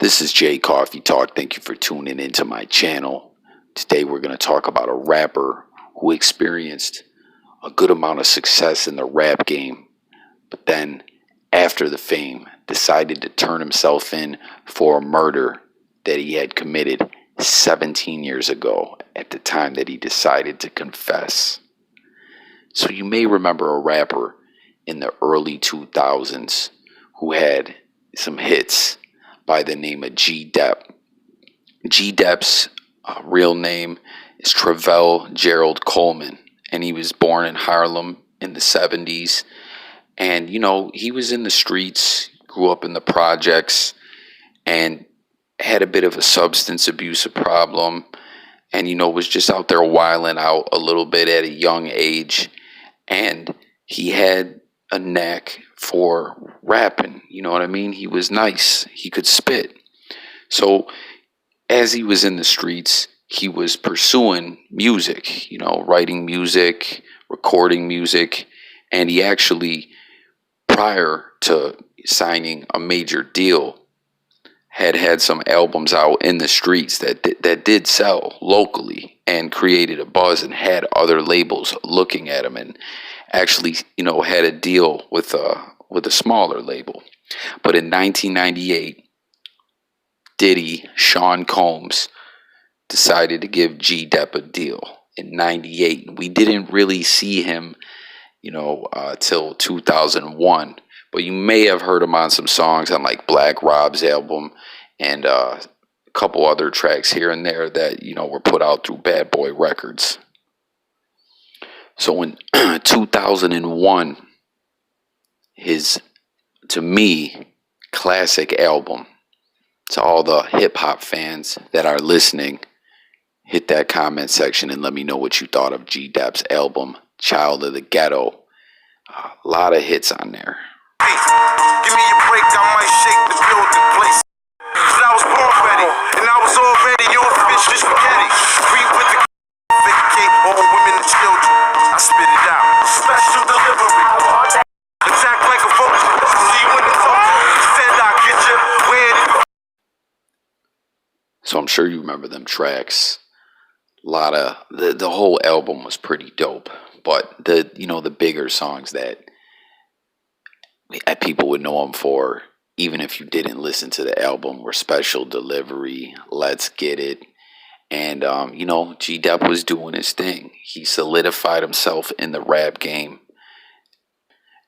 This is Jay Coffee Talk. Thank you for tuning into my channel. Today we're going to talk about a rapper who experienced a good amount of success in the rap game, but then after the fame decided to turn himself in for a murder that he had committed 17 years ago at the time that he decided to confess. So you may remember a rapper in the early 2000s who had some hits by the name of G-Dep. G-Dep's real name is Travell Gerald Coleman, and he was born in Harlem in the 70s. And, he was in the streets, grew up in the projects, and had a bit of a substance abuse problem, and, was just out there wilding out a little bit at a young age. And he had a knack for rapping, you know what I mean? He was nice. He could spit. So as he was in the streets, he was pursuing music, writing music, recording music, and he actually, prior to signing a major deal, had some albums out in the streets that did sell locally and created a buzz and had other labels looking at him, and actually, had a deal with a smaller label. But in 1998, Diddy, Sean Combs, decided to give G-Dep a deal in 98. We didn't really see him, till 2001. But you may have heard him on some songs on like Black Rob's album and a couple other tracks here and there that, were put out through Bad Boy Records. So in 2001, his, to me, classic album, to all the hip-hop fans that are listening, hit that comment section and let me know what you thought of G-Dep's album, Child of the Ghetto. A lot of hits on there. Hey, give me a break, I might shake the building place. But I was born ready, and I was already on the bitch to spaghetti. Free with the vacate all women and children. I spit it out. Special delivery. Attack like a vulture. See you in the culture. Said I get you. Where did So I'm sure you remember them tracks. A lot of the whole album was pretty dope, but the bigger songs that people would know him for, even if you didn't listen to the album, were Special Delivery, Let's Get It, and G-Dep was doing his thing. He solidified himself in the rap game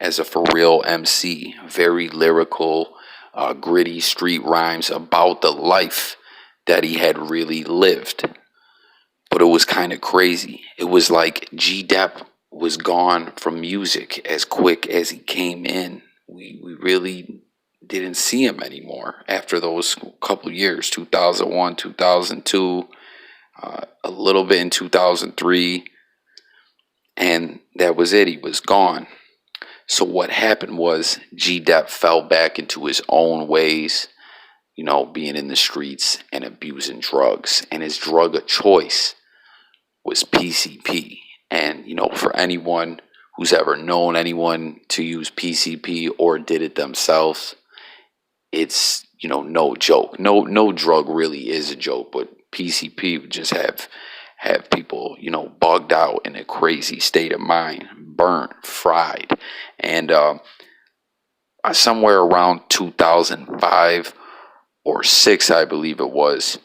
as a for real MC, very lyrical, gritty street rhymes about the life that he had really lived. But it was kind of crazy. It was like G-Dep was gone from music as quick as he came in. We really didn't see him anymore after those couple years, 2001, 2002, a little bit in 2003, and that was it. He was gone. So what happened was G-Dep fell back into his own ways, being in the streets and abusing drugs, and his drug of choice was PCP. And, for anyone who's ever known anyone to use PCP or did it themselves, it's, no joke. No drug really is a joke, but PCP would just have people, bugged out in a crazy state of mind, burnt, fried. And somewhere around 2005 or 6, I believe it was,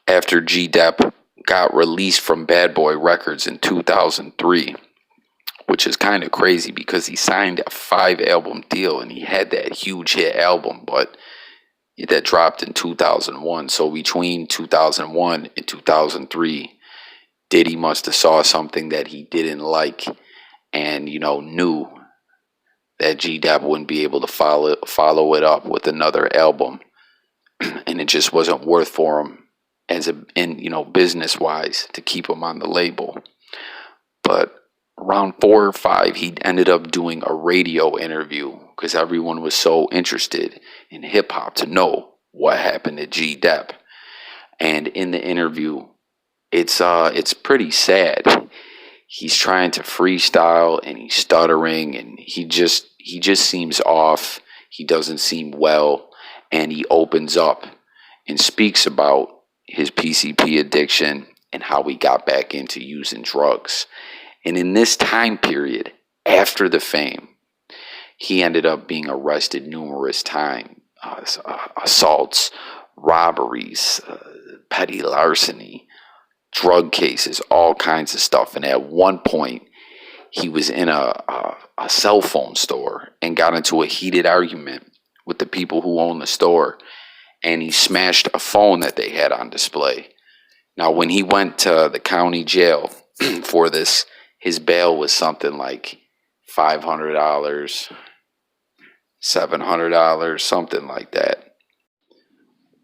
after G-Dep got released from Bad Boy Records in 2003, which is kind of crazy because he signed a 5-album deal and he had that huge hit album, but that dropped in 2001. So between 2001 and 2003, Diddy must have saw something that he didn't like and, knew that G-Dep wouldn't be able to follow it up with another album. And it just wasn't worth for him business wise to keep him on the label. But around 4 or 5, he ended up doing a radio interview because everyone was so interested in hip hop to know what happened to G-Dep. And in the interview, it's pretty sad. He's trying to freestyle and he's stuttering and he just seems off. He doesn't seem well. and he opens up and speaks about his PCP addiction and how he got back into using drugs. And in this time period, after the fame, he ended up being arrested numerous times, assaults, robberies, petty larceny, drug cases, all kinds of stuff. And at one point, he was in a cell phone store and got into a heated argument with the people who own the store, and he smashed a phone that they had on display. Now, when he went to the county jail for this, his bail was something like $500, $700, something like that.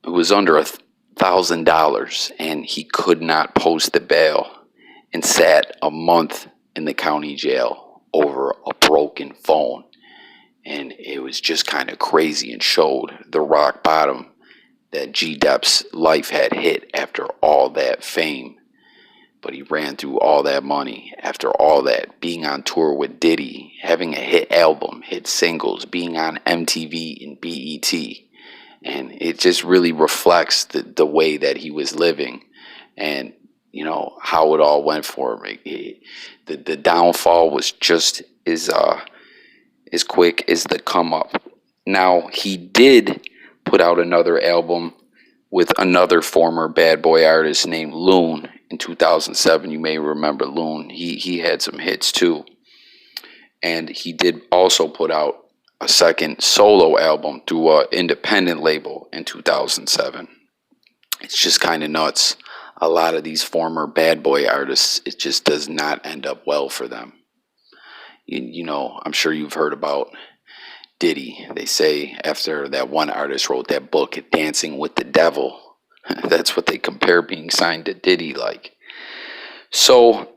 It was under $1,000, and he could not post the bail and sat a month in the county jail over a broken phone. And it was just kind of crazy and showed the rock bottom that G-Dep's life had hit after all that fame. But he ran through all that money after all that, being on tour with Diddy, having a hit album, hit singles, being on MTV and BET. And it just really reflects the way that he was living and, you know, how it all went for him. The downfall was just as quick as the come up. Now, he did put out another album with another former bad boy artist named Loon in 2007. You may remember Loon. He had some hits too. And he did also put out a second solo album through an independent label in 2007. It's just kind of nuts. A lot of these former bad boy artists, it just does not end up well for them. You know, I'm sure you've heard about Diddy. They say after that one artist wrote that book, Dancing with the Devil, that's what they compare being signed to Diddy like. So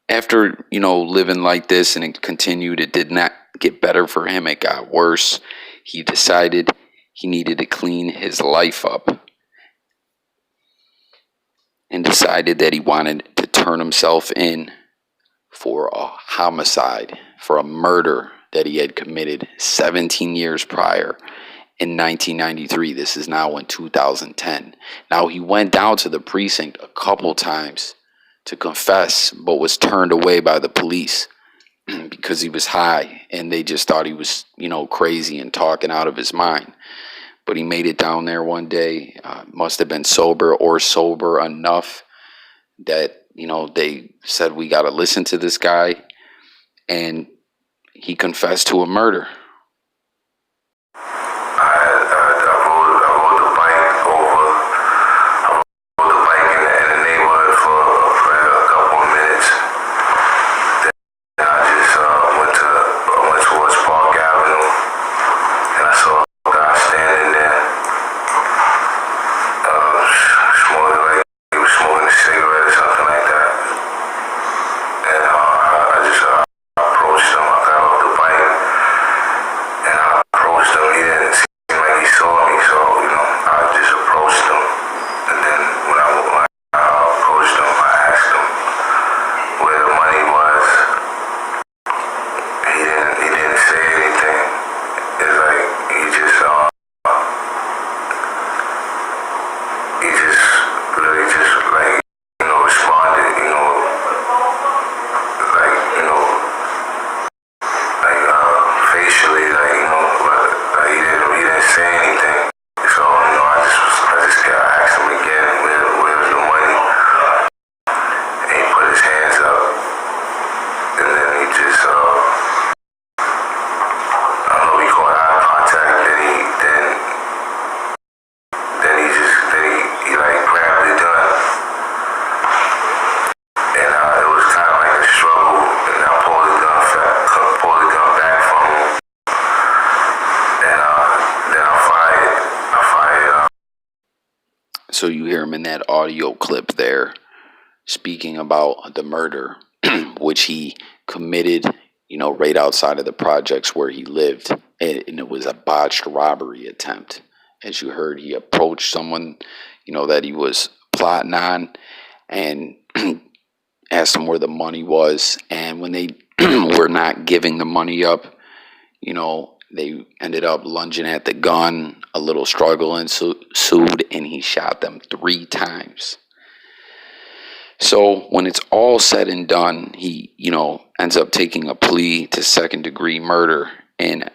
after, you know, living like this, and it continued, it did not get better for him. It got worse. He decided he needed to clean his life up and decided that he wanted to turn himself in for a homicide, for a murder that he had committed 17 years prior in 1993. This is now in 2010. Now, he went down to the precinct a couple times to confess, but was turned away by the police because he was high, and they just thought he was, you know, crazy and talking out of his mind. But he made it down there one day, must have been sober or sober enough that, you know, they said, we got to listen to this guy. And he confessed to a murder. So you hear him in that audio clip there speaking about the murder, which he committed, you know, right outside of the projects where he lived. And it was a botched robbery attempt. As you heard, he approached someone, you know, that he was plotting on and asked them where the money was. And when they were not giving the money up, you know, They ended up lunging at the gun. A little struggle ensued, and he shot them 3 times. So when it's all said and done, he, ends up taking a plea to second-degree murder and,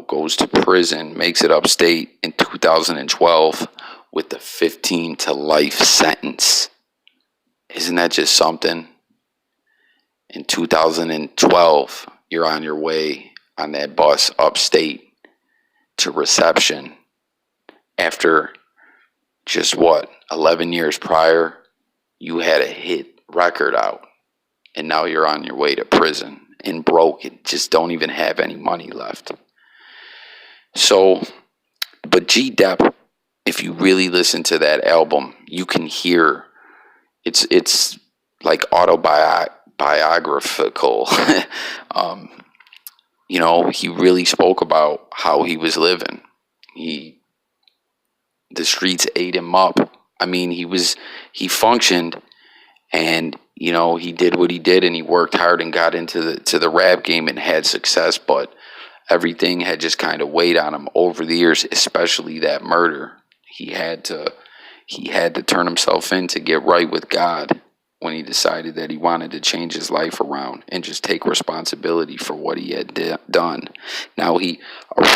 goes to prison, makes it upstate in 2012 with a 15 to life sentence. Isn't that just something? In 2012, you're on your way on that bus upstate to reception after just 11 years prior, you had a hit record out, and now you're on your way to prison and broke and just don't even have any money left. So, but G-Dep, if you really listen to that album, you can hear it's like autobiographical. He really spoke about how he was living. The streets ate him up. I mean, he functioned, and he did what he did, and he worked hard and got into the rap game and had success, but everything had just kind of weighed on him over the years, especially that murder. He had to turn himself in to get right with God when he decided that he wanted to change his life around and just take responsibility for what he had done. Now, he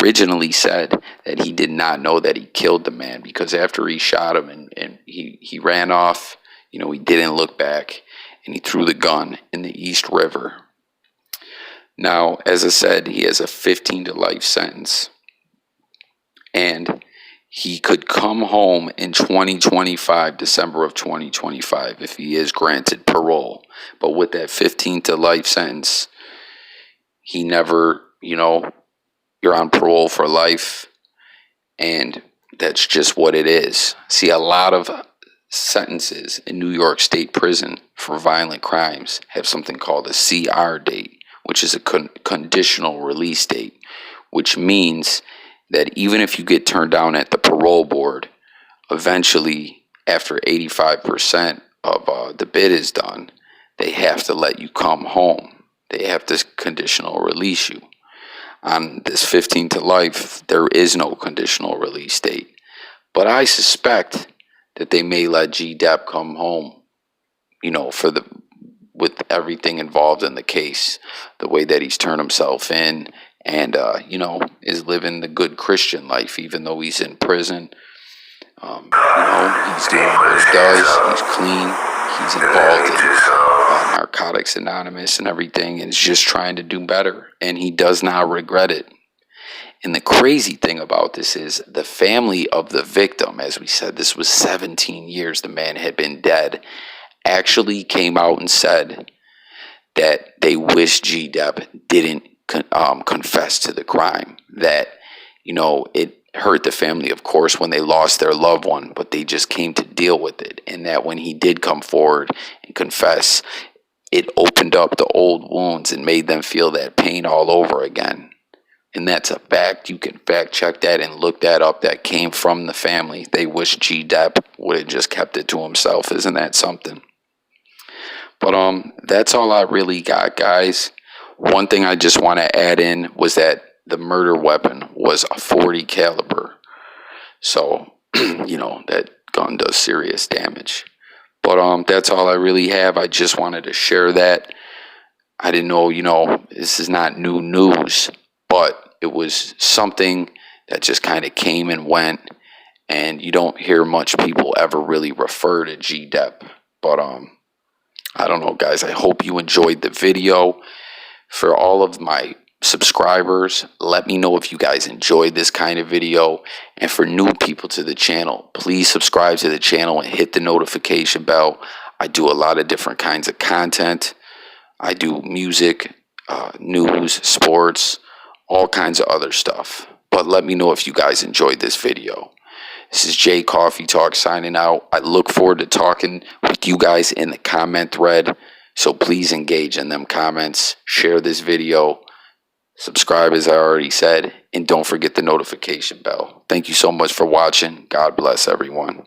originally said that he did not know that he killed the man, because after he shot him and he ran off, he didn't look back, and he threw the gun in the East River. Now, as I said, he has a 15 to life sentence, and he could come home in 2025, December of 2025, if he is granted parole. But with that 15 to life sentence, he never, you're on parole for life, and that's just what it is. See, a lot of sentences in New York State prison for violent crimes have something called a CR date, which is a conditional release date, which means that even if you get turned down at the parole board, eventually, after 85% of the bid is done, they have to let you come home. They have to conditional release you. On this 15 to life, there is no conditional release date. But I suspect that they may let G-Dep come home, with everything involved in the case, the way that he's turned himself in, and, is living the good Christian life, even though he's in prison. He's doing what he does. He's clean. He's involved in Narcotics Anonymous and everything, and is just trying to do better, and he does not regret it. And the crazy thing about this is the family of the victim, as we said, this was 17 years the man had been dead, actually came out and said that they wish G-Dep didn't confess to the crime, that it hurt the family, of course, when they lost their loved one, but they just came to deal with it, and that when he did come forward and confess, it opened up the old wounds and made them feel that pain all over again. And that's a fact. You can fact check that and look that up. That came from the family. They wish G-Dep would have just kept it to himself. Isn't that something? But that's all I really got, guys. One thing I just want to add in was that the murder weapon was a .40 caliber. So, that gun does serious damage. But that's all I really have. I just wanted to share that. I didn't know, this is not new news, but it was something that just kind of came and went, and you don't hear much people ever really refer to G-Dep. But I don't know, guys. I hope you enjoyed the video. For all of my subscribers, let me know if you guys enjoyed this kind of video. And for new people to the channel, please subscribe to the channel and hit the notification bell. I do a lot of different kinds of content. I do music, news, sports, all kinds of other stuff. But let me know if you guys enjoyed this video. This is Jay Coffee Talk signing out. I look forward to talking with you guys in the comment thread. So please engage in them comments. Share this video. Subscribe, as I already said. And don't forget the notification bell. Thank you so much for watching. God bless everyone.